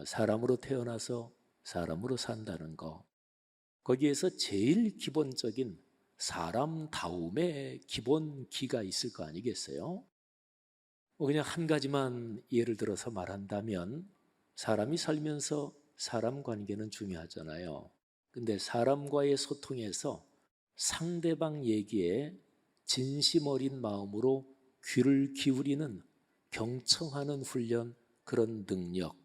사람으로 태어나서 사람으로 산다는 거, 거기에서 제일 기본적인 사람다움의 기본 기가 있을 거 아니겠어요? 그냥 한 가지만 예를 들어서 말한다면 사람이 살면서 사람 관계는 중요하잖아요. 근데 사람과의 소통에서 상대방 얘기에 진심 어린 마음으로 귀를 기울이는 경청하는 훈련, 그런 능력,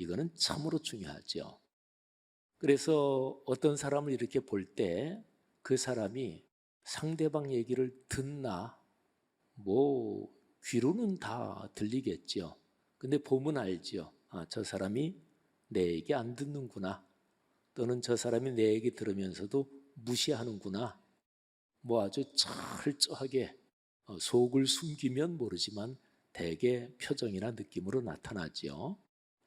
이거는 참으로 중요하죠. 그래서 어떤 사람을 이렇게 볼 때 그 사람이 상대방 얘기를 듣나, 뭐 귀로는 다 들리겠죠. 근데 보면 알죠. 아, 저 사람이 내 얘기 안 듣는구나. 또는 저 사람이 내 얘기 들으면서도 무시하는구나. 뭐 아주 철저하게 속을 숨기면 모르지만 대개 표정이나 느낌으로 나타나지요.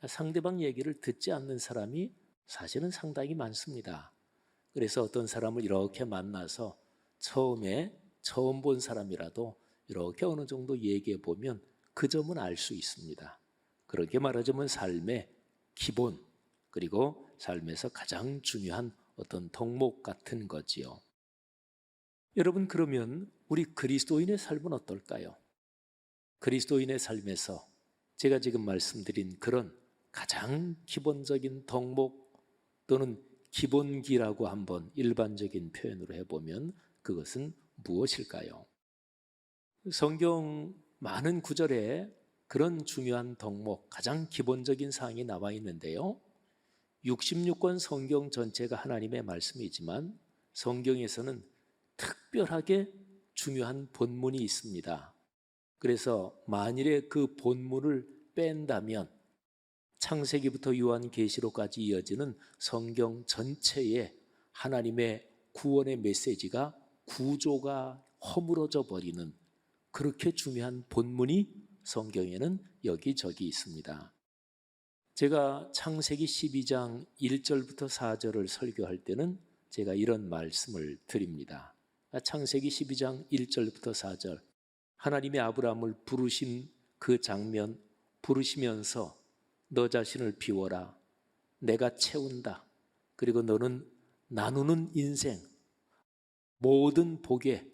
상대방 얘기를 듣지 않는 사람이 사실은 상당히 많습니다. 그래서 어떤 사람을 이렇게 만나서 처음에 처음 본 사람이라도 이렇게 어느 정도 얘기해 보면 그 점은 알 수 있습니다. 그렇게 말하자면 삶의 기본, 그리고 삶에서 가장 중요한 어떤 덕목 같은 거지요. 여러분, 그러면 우리 그리스도인의 삶은 어떨까요? 그리스도인의 삶에서 제가 지금 말씀드린 그런 가장 기본적인 덕목 또는 기본기라고 한번 일반적인 표현으로 해보면 그것은 무엇일까요? 성경 많은 구절에 그런 중요한 덕목, 가장 기본적인 사항이 나와 있는데요. 66권 성경 전체가 하나님의 말씀이지만 성경에서는 특별하게 중요한 본문이 있습니다. 그래서 만일에 그 본문을 뺀다면 창세기부터 요한계시록까지 이어지는 성경 전체에 하나님의 구원의 메시지가, 구조가 허물어져 버리는 그렇게 중요한 본문이 성경에는 여기저기 있습니다. 제가 창세기 12장 1절부터 4절을 설교할 때는 제가 이런 말씀을 드립니다. 창세기 12장 1절부터 4절, 하나님이 아브라함을 부르신 그 장면, 부르시면서 너 자신을 비워라, 내가 채운다, 그리고 너는 나누는 인생, 모든 복의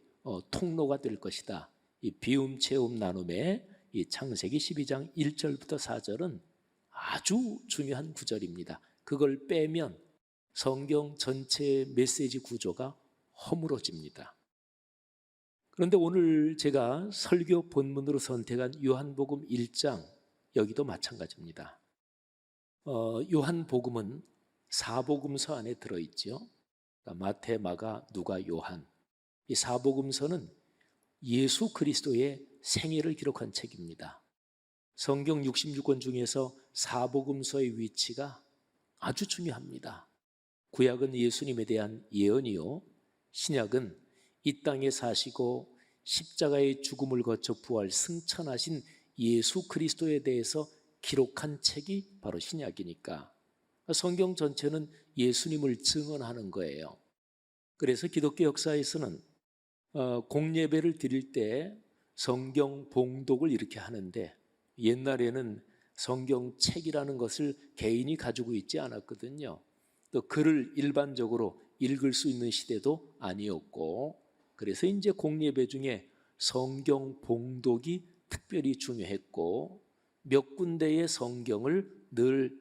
통로가 될 것이다. 이 비움, 채움, 나눔의 이 창세기 12장 1절부터 4절은 아주 중요한 구절입니다. 그걸 빼면 성경 전체의 메시지 구조가 허물어집니다. 그런데 오늘 제가 설교 본문으로 선택한 요한복음 1장, 여기도 마찬가지입니다. 요한복음은 사복음서 안에 들어있죠. 그러니까 마태, 마가, 누가, 요한. 이 사복음서는 예수 그리스도의 생애를 기록한 책입니다. 성경 66권 중에서 사복음서의 위치가 아주 중요합니다. 구약은 예수님에 대한 예언이요, 신약은 이 땅에 사시고 십자가의 죽음을 거쳐 부활 승천하신 예수 그리스도에 대해서 기록한 책이 바로 신약이니까 성경 전체는 예수님을 증언하는 거예요. 그래서 기독교 역사에서는 공예배를 드릴 때 성경 봉독을 이렇게 하는데, 옛날에는 성경책이라는 것을 개인이 가지고 있지 않았거든요. 또 글을 일반적으로 읽을 수 있는 시대도 아니었고, 그래서 이제 공예배 중에 성경 봉독이 특별히 중요했고, 몇 군데의 성경을 늘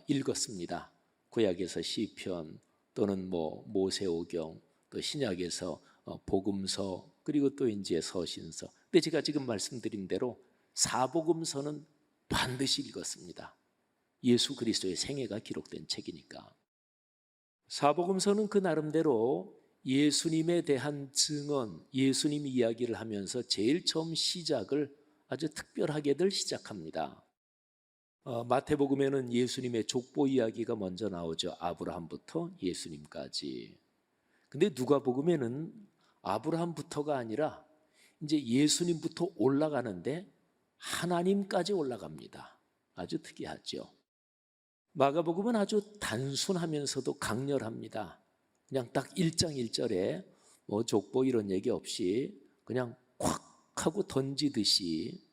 읽었습니다. 구약에서 시편, 또는 뭐 모세오경, 또 신약에서 복음서, 그리고 또 이제 서신서. 근데 제가 지금 말씀드린 대로 사복음서는 반드시 읽었습니다. 예수 그리스도의 생애가 기록된 책이니까. 사복음서는 그 나름대로 예수님에 대한 증언, 예수님 이야기를 하면서 제일 처음 시작을 아주 특별하게들 시작합니다. 마태복음에는 예수님의 족보 이야기가 먼저 나오죠. 아브라함부터 예수님까지. 근데 누가복음에는 아브라함부터가 아니라 이제 예수님부터 올라가는데 하나님까지 올라갑니다. 아주 특이하죠. 마가복음은 아주 단순하면서도 강렬합니다. 그냥 딱 1장 1절에 뭐 족보 이런 얘기 없이 그냥 콱 하고 던지듯이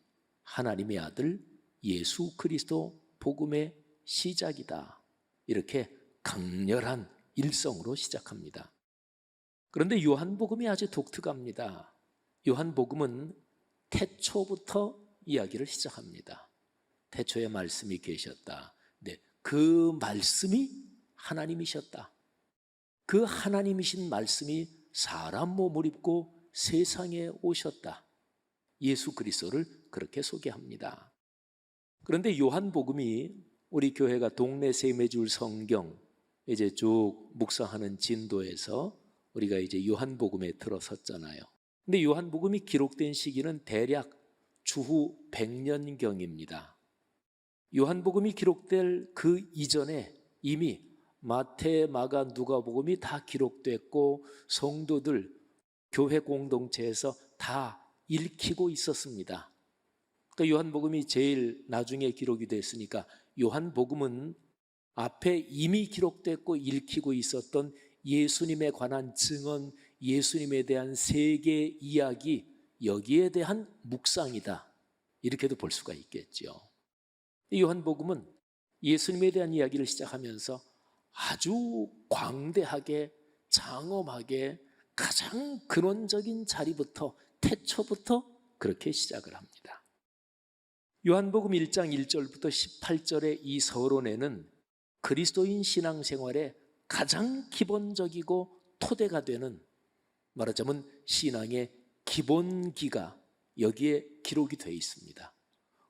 하나님의 아들 예수 그리스도 복음의 시작이다. 이렇게 강렬한 일성으로 시작합니다. 그런데 요한복음이 아주 독특합니다. 요한복음은 태초부터 이야기를 시작합니다. 태초에 말씀이 계셨다. 네, 그 말씀이 하나님이셨다. 그 하나님이신 말씀이 사람 몸을 입고 세상에 오셨다. 예수 그리스도를 그렇게 소개합니다. 그런데 요한복음이 우리 교회가 동네 셈해줄 성경 이제 쭉 묵상하는 진도에서 우리가 이제 요한복음에 들어섰잖아요. 근데 요한복음이 기록된 시기는 대략 주후 100년경입니다. 요한복음이 기록될 그 이전에 이미 마태, 마가, 누가복음이 다 기록됐고 성도들, 교회 공동체에서 다 읽히고 있었습니다. 그러니까 요한복음이 제일 나중에 기록이 됐으니까 요한복음은 앞에 이미 기록됐고 읽히고 있었던 예수님에 관한 증언, 예수님에 대한 세계 이야기, 여기에 대한 묵상이다. 이렇게도 볼 수가 있겠죠. 요한복음은 예수님에 대한 이야기를 시작하면서 아주 광대하게 장엄하게 가장 근원적인 자리부터 태초부터 그렇게 시작을 합니다. 요한복음 1장 1절부터 18절의 이 서론에는 그리스도인 신앙생활의 가장 기본적이고 토대가 되는, 말하자면 신앙의 기본기가 여기에 기록이 되어 있습니다.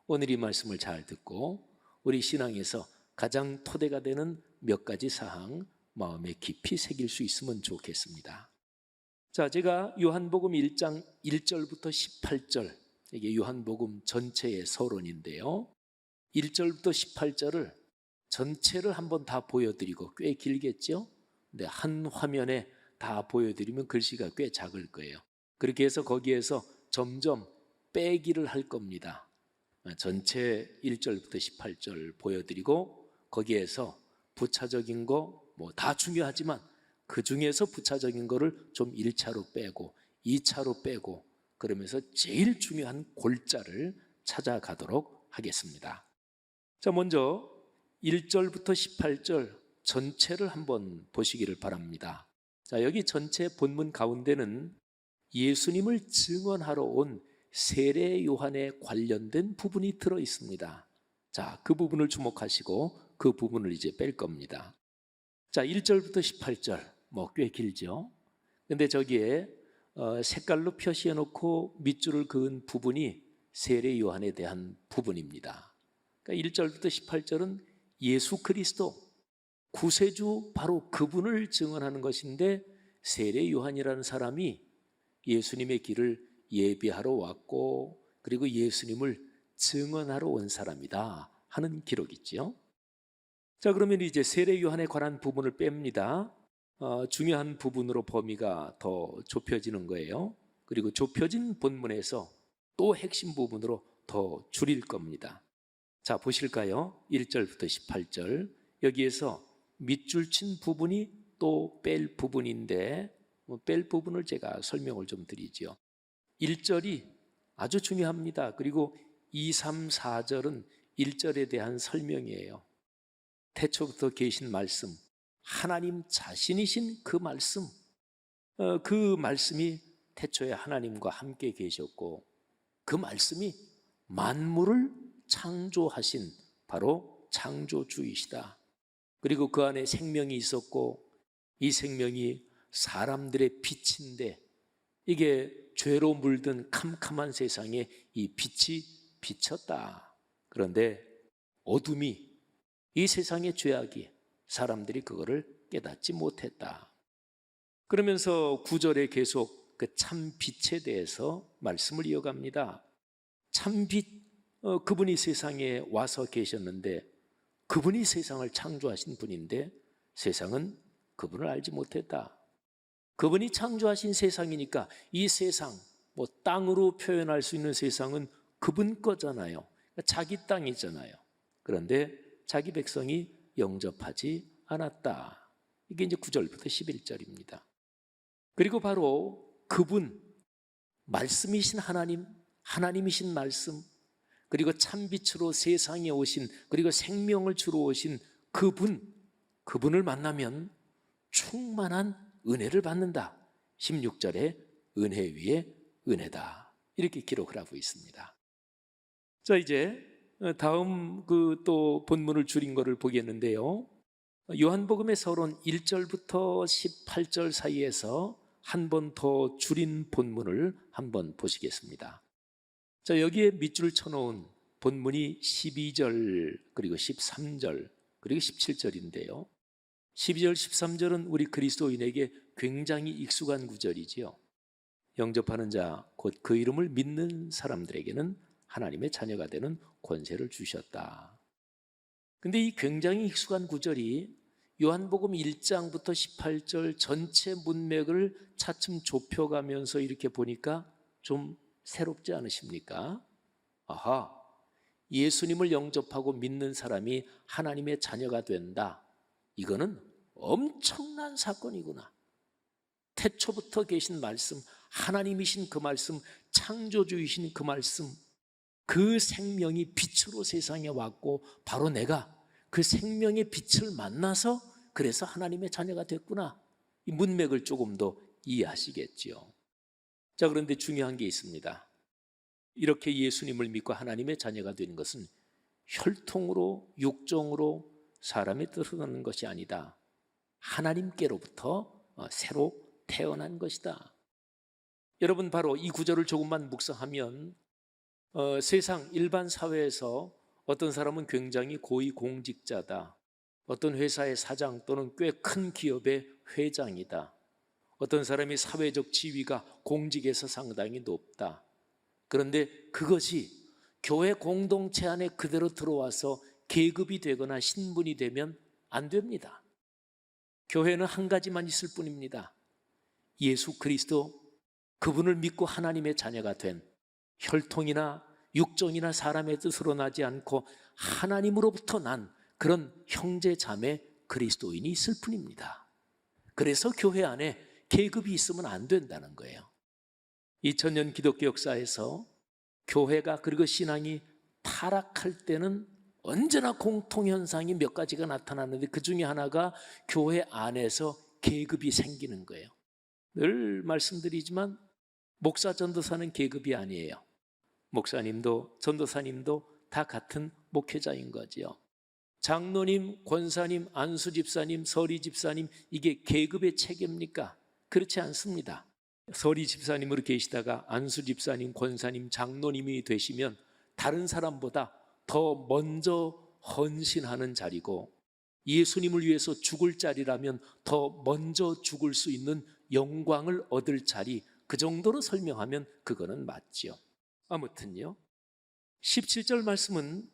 오늘 이 말씀을 잘 듣고 우리 신앙에서 가장 토대가 되는 몇 가지 사항 마음에 깊이 새길 수 있으면 좋겠습니다. 자, 제가 요한복음 1장 1절부터 18절, 이게 요한복음 전체의 서론인데요. 1절부터 18절을 전체를 한번 다 보여드리고, 꽤 길겠죠? 근데 한 화면에 다 보여드리면 글씨가 꽤 작을 거예요. 그렇게 해서 거기에서 점점 빼기를 할 겁니다. 전체 1절부터 18절 보여드리고 거기에서 부차적인 거 뭐 다 중요하지만 그 중에서 부차적인 거를 좀 1차로 빼고 2차로 빼고 그러면서 제일 중요한 골자를 찾아가도록 하겠습니다. 자, 먼저 1절부터 18절 전체를 한번 보시기를 바랍니다. 자, 여기 전체 본문 가운데는 예수님을 증언하러 온 세례 요한에 관련된 부분이 들어 있습니다. 자, 그 부분을 주목하시고 그 부분을 이제 뺄 겁니다. 자, 1절부터 18절 뭐 꽤 길죠. 근데 저기에 색깔로 표시해 놓고 밑줄을 그은 부분이 세례 요한에 대한 부분입니다. 그러니까 1절부터 18절은 예수 그리스도 구세주 바로 그분을 증언하는 것인데, 세례 요한이라는 사람이 예수님의 길을 예비하러 왔고 그리고 예수님을 증언하러 온 사람이다 하는 기록이죠. 자, 그러면 이제 세례 요한에 관한 부분을 뺍니다. 중요한 부분으로 범위가 더 좁혀지는 거예요. 그리고 좁혀진 본문에서 또 핵심 부분으로 더 줄일 겁니다. 자, 보실까요? 1절부터 18절 여기에서 밑줄 친 부분이 또 뺄 부분인데 뺄 부분을 제가 설명을 좀 드리죠. 1절이 아주 중요합니다. 그리고 2, 3, 4절은 1절에 대한 설명이에요. 태초부터 계신 말씀, 하나님 자신이신 그 말씀, 그 말씀이 태초에 하나님과 함께 계셨고 그 말씀이 만물을 창조하신 바로 창조주이시다. 그리고 그 안에 생명이 있었고 이 생명이 사람들의 빛인데 이게 죄로 물든 캄캄한 세상에 이 빛이 비쳤다. 그런데 어둠이, 이 세상의 죄악이 사람들이 그거를 깨닫지 못했다. 그러면서 9절에 계속 그 참빛에 대해서 말씀을 이어갑니다. 참빛, 그분이 세상에 와서 계셨는데 그분이 세상을 창조하신 분인데 세상은 그분을 알지 못했다. 그분이 창조하신 세상이니까 이 세상, 뭐 땅으로 표현할 수 있는 세상은 그분 거잖아요. 자기 땅이잖아요. 그런데 자기 백성이 영접하지 않았다. 이게 이제 9절부터 11절입니다. 그리고 바로 그분, 말씀이신 하나님, 하나님이신 말씀, 그리고 참빛으로 세상에 오신, 그리고 생명을 주러 오신 그분을 만나면 충만한 은혜를 받는다. 16절에 은혜 위에 은혜다, 이렇게 기록을 하고 있습니다. 자, 이제 다음 또 본문을 줄인 거를 보겠는데요. 요한복음의 서론 1절부터 18절 사이에서 한 번 더 줄인 본문을 한번 보시겠습니다. 자, 여기에 밑줄 쳐놓은 본문이 12절, 그리고 13절, 그리고 17절인데요. 12절, 13절은 우리 그리스도인에게 굉장히 익숙한 구절이지요. 영접하는 자, 곧 그 이름을 믿는 사람들에게는 하나님의 자녀가 되는 권세를 주셨다. 근데 이 굉장히 익숙한 구절이 요한복음 1장부터 18절 전체 문맥을 차츰 좁혀가면서 이렇게 보니까 좀 새롭지 않으십니까? 아하, 예수님을 영접하고 믿는 사람이 하나님의 자녀가 된다. 이거는 엄청난 사건이구나. 태초부터 계신 말씀, 하나님이신 그 말씀, 창조주이신 그 말씀, 그 생명이 빛으로 세상에 왔고 바로 내가 그 생명의 빛을 만나서 그래서 하나님의 자녀가 됐구나. 이 문맥을 조금 더 이해하시겠지요. 자, 그런데 중요한 게 있습니다. 이렇게 예수님을 믿고 하나님의 자녀가 되는 것은 혈통으로, 육정으로 사람의 뜻을 얻는 것이 아니다. 하나님께로부터 새로 태어난 것이다. 여러분, 바로 이 구절을 조금만 묵상하면 세상 일반 사회에서 어떤 사람은 굉장히 고위 공직자다, 어떤 회사의 사장 또는 꽤 큰 기업의 회장이다, 어떤 사람이 사회적 지위가 공직에서 상당히 높다. 그런데 그것이 교회 공동체 안에 그대로 들어와서 계급이 되거나 신분이 되면 안 됩니다. 교회는 한 가지만 있을 뿐입니다. 예수 그리스도, 그분을 믿고 하나님의 자녀가 된, 혈통이나 육정이나 사람의 뜻으로 나지 않고 하나님으로부터 난 그런 형제 자매 그리스도인이 있을 뿐입니다. 그래서 교회 안에 계급이 있으면 안 된다는 거예요. 2000년 기독교 역사에서 교회가, 그리고 신앙이 타락할 때는 언제나 공통현상이 몇 가지가 나타나는데 그 중에 하나가 교회 안에서 계급이 생기는 거예요. 늘 말씀드리지만 목사, 전도사는 계급이 아니에요. 목사님도 전도사님도 다 같은 목회자인 거지요. 장로님, 권사님, 안수집사님, 서리집사님, 이게 계급의 체계입니까? 그렇지 않습니다. 서리집사님으로 계시다가 안수집사님, 권사님, 장로님이 되시면 다른 사람보다 더 먼저 헌신하는 자리고, 예수님을 위해서 죽을 자리라면 더 먼저 죽을 수 있는 영광을 얻을 자리, 그 정도로 설명하면 그거는 맞지요. 아무튼요, 17절 말씀은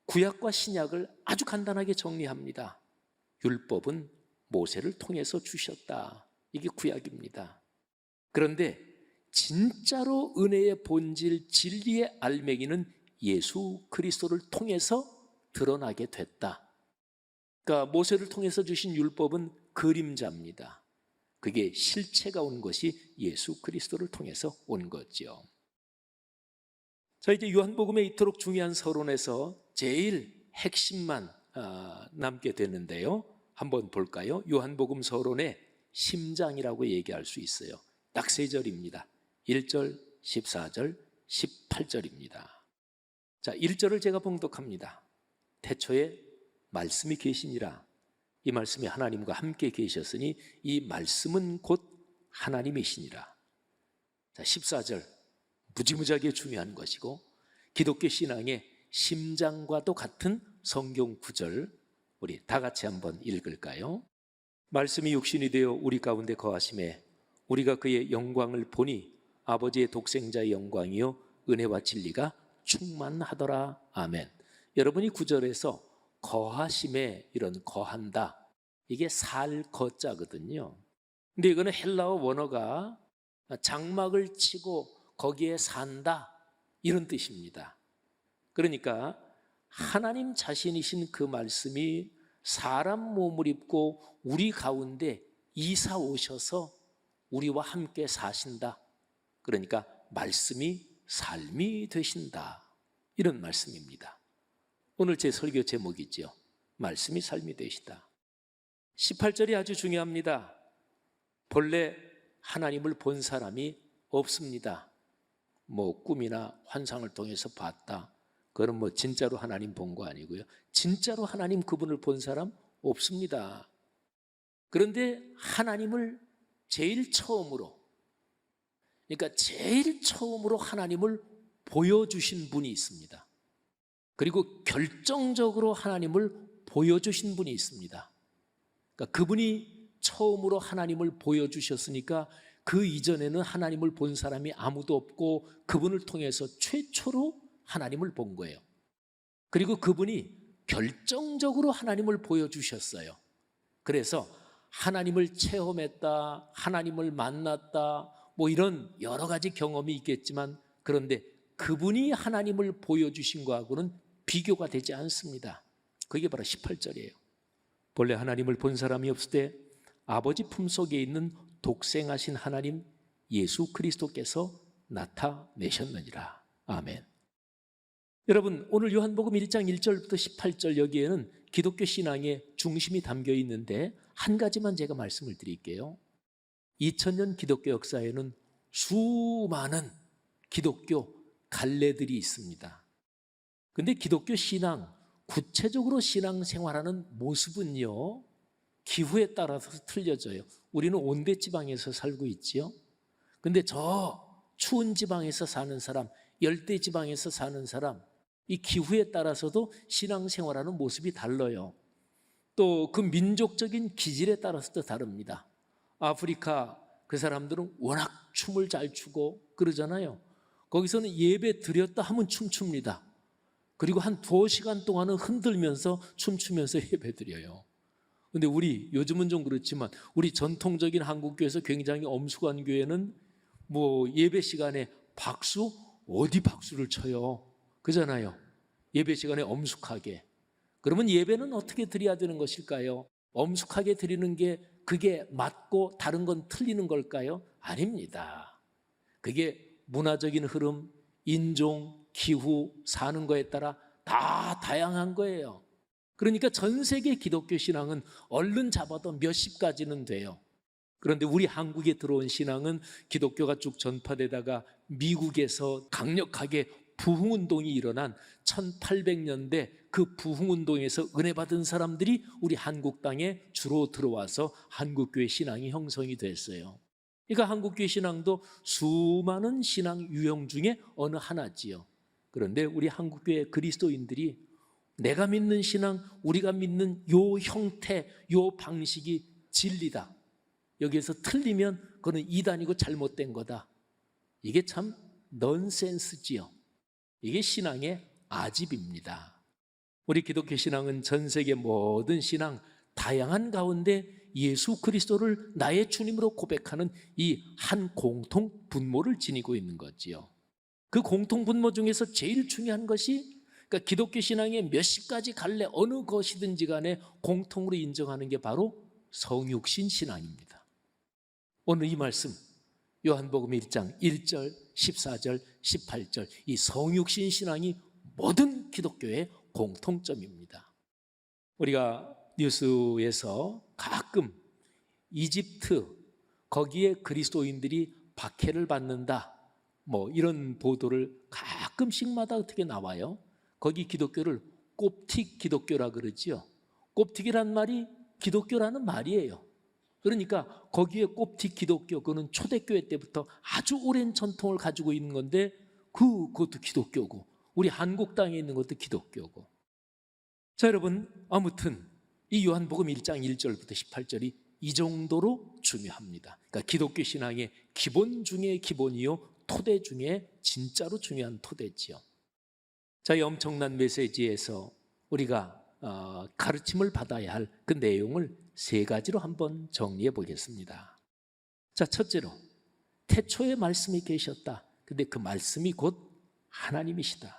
구약과 신약을 아주 간단하게 정리합니다. 율법은 모세를 통해서 주셨다. 이게 구약입니다. 그런데 진짜로 은혜의 본질, 진리의 알맹이는 예수 그리스도를 통해서 드러나게 됐다. 그러니까 모세를 통해서 주신 율법은 그림자입니다. 그게 실체가 온 것이 예수 그리스도를 통해서 온 거죠. 자, 이제 요한복음의 이토록 중요한 서론에서 제일 핵심만 남게 되는데요. 한번 볼까요? 요한복음 서론의 심장이라고 얘기할 수 있어요. 딱 3절입니다. 1절, 14절, 18절입니다. 자, 1절을 제가 봉독합니다. 태초에 말씀이 계시니라. 이 말씀이 하나님과 함께 계셨으니 이 말씀은 곧 하나님이시니라. 자, 14절, 무지무지하게 중요한 것이고 기독교 신앙의 심장과도 같은 성경 구절, 우리 다 같이 한번 읽을까요? 말씀이 육신이 되어 우리 가운데 거하심에 우리가 그의 영광을 보니 아버지의 독생자의 영광이요 은혜와 진리가 충만하더라. 아멘. 여러분이 구절에서 거하심에, 이런 거한다, 이게 살 거자거든요. 근데 이거는 헬라어 원어가 장막을 치고 거기에 산다, 이런 뜻입니다. 그러니까 하나님 자신이신 그 말씀이 사람 몸을 입고 우리 가운데 이사 오셔서 우리와 함께 사신다. 그러니까 말씀이 삶이 되신다, 이런 말씀입니다. 오늘 제 설교 제목이죠. 말씀이 삶이 되시다. 18절이 아주 중요합니다. 본래 하나님을 본 사람이 없습니다. 뭐 꿈이나 환상을 통해서 봤다. 그건 뭐 진짜로 하나님 본 거 아니고요. 진짜로 하나님 그분을 본 사람 없습니다. 그런데 하나님을 제일 처음으로, 그러니까 제일 처음으로 하나님을 보여주신 분이 있습니다. 그리고 결정적으로 하나님을 보여주신 분이 있습니다. 그러니까 그분이 처음으로 하나님을 보여주셨으니까 그 이전에는 하나님을 본 사람이 아무도 없고 그분을 통해서 최초로 하나님을 본 거예요. 그리고 그분이 결정적으로 하나님을 보여주셨어요. 그래서 하나님을 체험했다, 하나님을 만났다, 뭐 이런 여러 가지 경험이 있겠지만, 그런데 그분이 하나님을 보여주신 거하고는 비교가 되지 않습니다. 그게 바로 18절이에요. 본래 하나님을 본 사람이 없을 때 아버지 품속에 있는 독생하신 하나님 예수 그리스도께서 나타내셨느니라. 아멘. 여러분, 오늘 요한복음 1장 1절부터 18절 여기에는 기독교 신앙의 중심이 담겨 있는데 한 가지만 제가 말씀을 드릴게요. 2000년 기독교 역사에는 수많은 기독교 갈래들이 있습니다. 근데 기독교 신앙, 구체적으로 신앙생활하는 모습은요, 기후에 따라서 틀려져요. 우리는 온대 지방에서 살고 있지요. 근데 저 추운 지방에서 사는 사람, 열대 지방에서 사는 사람, 이 기후에 따라서도 신앙생활하는 모습이 달라요. 또 그 민족적인 기질에 따라서도 다릅니다. 아프리카 그 사람들은 워낙 춤을 잘 추고 그러잖아요. 거기서는 예배 드렸다 하면 춤춥니다. 그리고 한 2시간 동안은 흔들면서 춤추면서 예배 드려요. 근데 우리 요즘은 좀 그렇지만 우리 전통적인 한국교회에서 굉장히 엄숙한 교회는 뭐 예배 시간에 박수? 어디 박수를 쳐요? 그잖아요. 예배 시간에 엄숙하게. 그러면 예배는 어떻게 드려야 되는 것일까요? 엄숙하게 드리는 게 그게 맞고 다른 건 틀리는 걸까요? 아닙니다. 그게 문화적인 흐름, 인종, 기후, 사는 거에 따라 다 다양한 거예요. 그러니까 전 세계 기독교 신앙은 얼른 잡아도 몇십 가지는 돼요. 그런데 우리 한국에 들어온 신앙은 기독교가 쭉 전파되다가 미국에서 강력하게 부흥운동이 일어난 1800년대 그 부흥운동에서 은혜 받은 사람들이 우리 한국 땅에 주로 들어와서 한국교회 신앙이 형성이 됐어요. 그러니까 한국교회 신앙도 수많은 신앙 유형 중에 어느 하나지요. 그런데 우리 한국교회 그리스도인들이 내가 믿는 신앙, 우리가 믿는 요 형태, 요 방식이 진리다. 여기에서 틀리면 그건 이단이고 잘못된 거다. 이게 참 넌센스지요. 이게 신앙의 아집입니다. 우리 기독교 신앙은 전 세계 모든 신앙, 다양한 가운데 예수 그리스도를 나의 주님으로 고백하는 이 한 공통 분모를 지니고 있는 거지요. 그 공통 분모 중에서 제일 중요한 것이, 그러니까 기독교 신앙의 몇십 가지 갈래 어느 것이든지 간에 공통으로 인정하는 게 바로 성육신 신앙입니다. 오늘 이 말씀 요한복음 1장 1절, 14절, 18절 이 성육신 신앙이 모든 기독교의 공통점입니다. 우리가 뉴스에서 가끔 이집트 거기에 그리스도인들이 박해를 받는다 뭐 이런 보도를 가끔씩마다 어떻게 나와요. 거기 기독교를 콥틱 기독교라 그러지요. 콥틱이란 말이 기독교라는 말이에요. 그러니까 거기에 콥틱 기독교, 그는 초대교회 때부터 아주 오랜 전통을 가지고 있는 건데 그것도 기독교고 우리 한국 땅에 있는 것도 기독교고. 자, 여러분, 아무튼 이 요한복음 1장 1절부터 18절이 이 정도로 중요합니다. 그러니까 기독교 신앙의 기본 중에 기본이요, 토대 중에 진짜로 중요한 토대지요. 자, 이 엄청난 메시지에서 우리가 가르침을 받아야 할 그 내용을 3가지로 한번 정리해 보겠습니다. 자, 첫째로 태초에 말씀이 계셨다. 근데 그 말씀이 곧 하나님이시다.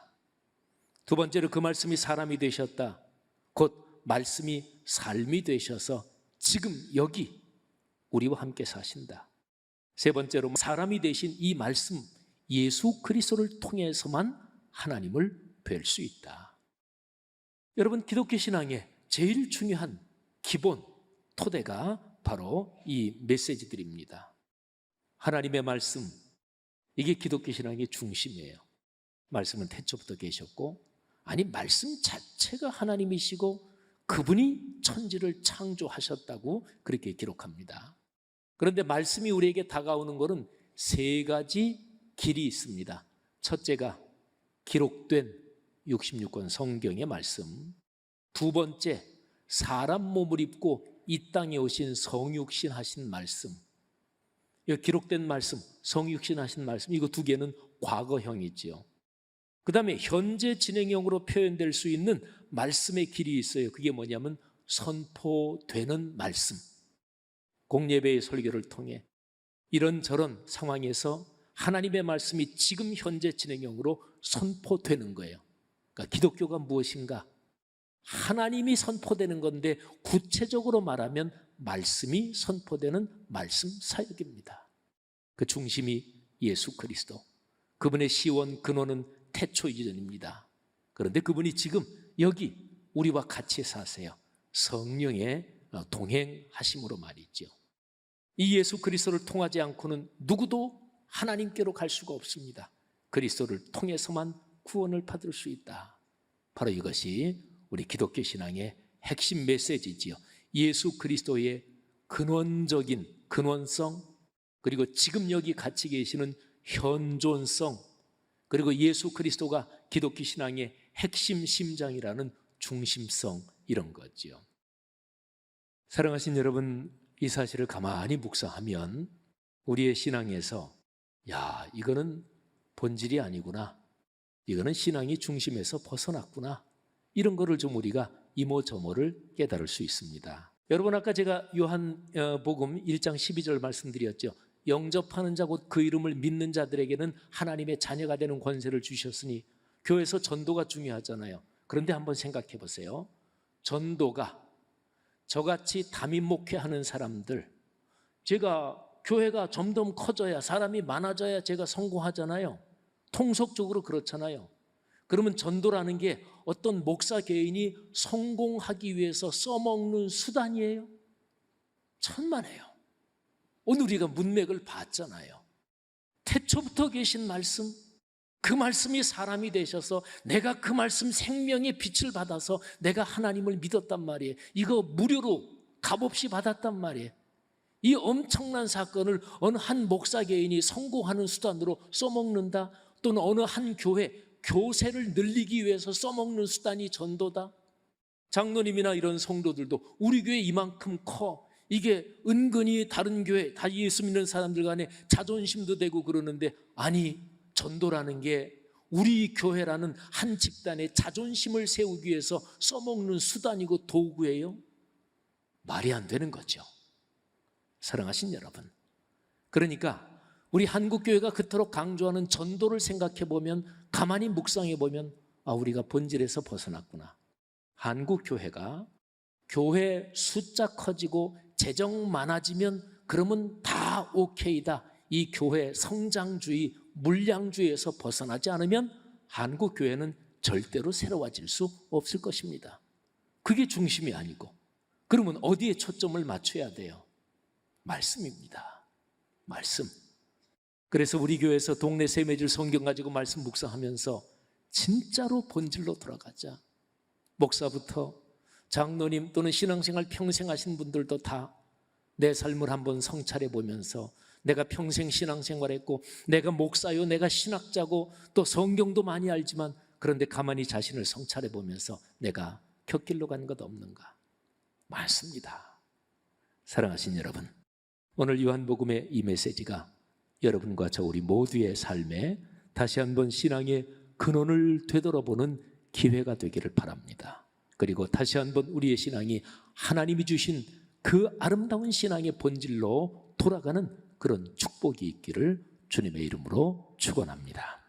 두 번째로 그 말씀이 사람이 되셨다. 곧 말씀이 삶이 되셔서 지금 여기 우리와 함께 사신다. 세 번째로 사람이 되신 이 말씀 예수 그리스도를 통해서만 하나님을 될 수 있다. 여러분, 기독교 신앙의 제일 중요한 기본 토대가 바로 이 메시지들입니다. 하나님의 말씀, 이게 기독교 신앙의 중심이에요. 말씀은 태초부터 계셨고, 아니 말씀 자체가 하나님이시고 그분이 천지를 창조하셨다고 그렇게 기록합니다. 그런데 말씀이 우리에게 다가오는 것은 세 가지 길이 있습니다. 첫째가 기록된 66권 성경의 말씀, 두 번째 사람 몸을 입고 이 땅에 오신 성육신 하신 말씀, 이 기록된 말씀, 성육신 하신 말씀, 이거 두 개는 과거형이지요. 그 다음에 현재 진행형으로 표현될 수 있는 말씀의 길이 있어요. 그게 뭐냐면 선포되는 말씀. 공예배의 설교를 통해 이런저런 상황에서 하나님의 말씀이 지금 현재 진행형으로 선포되는 거예요. 그러니까 기독교가 무엇인가? 하나님이 선포되는 건데 구체적으로 말하면 말씀이 선포되는 말씀 사역입니다. 그 중심이 예수 그리스도, 그분의 시원 근원은 태초 이전입니다. 그런데 그분이 지금 여기 우리와 같이 사세요. 성령의 동행하심으로 말이죠. 이 예수 그리스도를 통하지 않고는 누구도 하나님께로 갈 수가 없습니다. 그리스도를 통해서만 구원을 받을 수 있다. 바로 이것이 우리 기독교 신앙의 핵심 메시지지요. 예수 그리스도의 근원적인 근원성, 그리고 지금 여기 같이 계시는 현존성, 그리고 예수 그리스도가 기독교 신앙의 핵심 심장이라는 중심성, 이런 거죠. 사랑하신 여러분, 이 사실을 가만히 묵상하면 우리의 신앙에서 이거는 본질이 아니구나, 이거는 신앙이 중심에서 벗어났구나, 이런 거를 좀 우리가 이모저모를 깨달을 수 있습니다. 여러분, 아까 제가 요한복음 1장 12절 말씀드렸죠. 영접하는 자 곧 그 이름을 믿는 자들에게는 하나님의 자녀가 되는 권세를 주셨으니, 교회에서 전도가 중요하잖아요. 그런데 한번 생각해 보세요. 전도가 저같이 담임 목회하는 사람들, 제가 교회가 점점 커져야, 사람이 많아져야 제가 성공하잖아요. 통속적으로 그렇잖아요. 그러면 전도라는 게 어떤 목사 개인이 성공하기 위해서 써먹는 수단이에요? 천만에요. 오늘 우리가 문맥을 봤잖아요. 태초부터 계신 말씀, 그 말씀이 사람이 되셔서 내가 그 말씀 생명의 빛을 받아서 내가 하나님을 믿었단 말이에요. 이거 무료로 값없이 받았단 말이에요. 이 엄청난 사건을 어느 한 목사 개인이 성공하는 수단으로 써먹는다, 또는 어느 한 교회 교세를 늘리기 위해서 써먹는 수단이 전도다. 장로님이나 이런 성도들도 우리 교회 이만큼 커, 이게 은근히 다른 교회, 다 예수 믿는 사람들 간에 자존심도 되고 그러는데, 아니, 전도라는 게 우리 교회라는 한 집단의 자존심을 세우기 위해서 써먹는 수단이고 도구예요? 말이 안 되는 거죠. 사랑하신 여러분, 그러니까 우리 한국교회가 그토록 강조하는 전도를 생각해 보면, 가만히 묵상해 보면, 우리가 본질에서 벗어났구나. 한국교회가 교회 숫자 커지고 재정 많아지면 그러면 다 오케이다, 이 교회 성장주의, 물량주의에서 벗어나지 않으면 한국교회는 절대로 새로워질 수 없을 것입니다. 그게 중심이 아니고, 그러면 어디에 초점을 맞춰야 돼요? 말씀입니다. 말씀. 그래서 우리 교회에서 동네 세매줄 성경 가지고 말씀 묵상하면서 진짜로 본질로 돌아가자. 목사부터 장로님 또는 신앙생활 평생 하신 분들도 다 내 삶을 한번 성찰해 보면서, 내가 평생 신앙생활했고 내가 목사요, 내가 신학자고 또 성경도 많이 알지만, 그런데 가만히 자신을 성찰해 보면서 내가 곁길로 간 것 없는가? 많습니다. 사랑하신 여러분, 오늘 요한복음의 이 메시지가 여러분과 저 우리 모두의 삶에 다시 한번 신앙의 근원을 되돌아보는 기회가 되기를 바랍니다. 그리고 다시 한번 우리의 신앙이 하나님이 주신 그 아름다운 신앙의 본질로 돌아가는 그런 축복이 있기를 주님의 이름으로 축원합니다.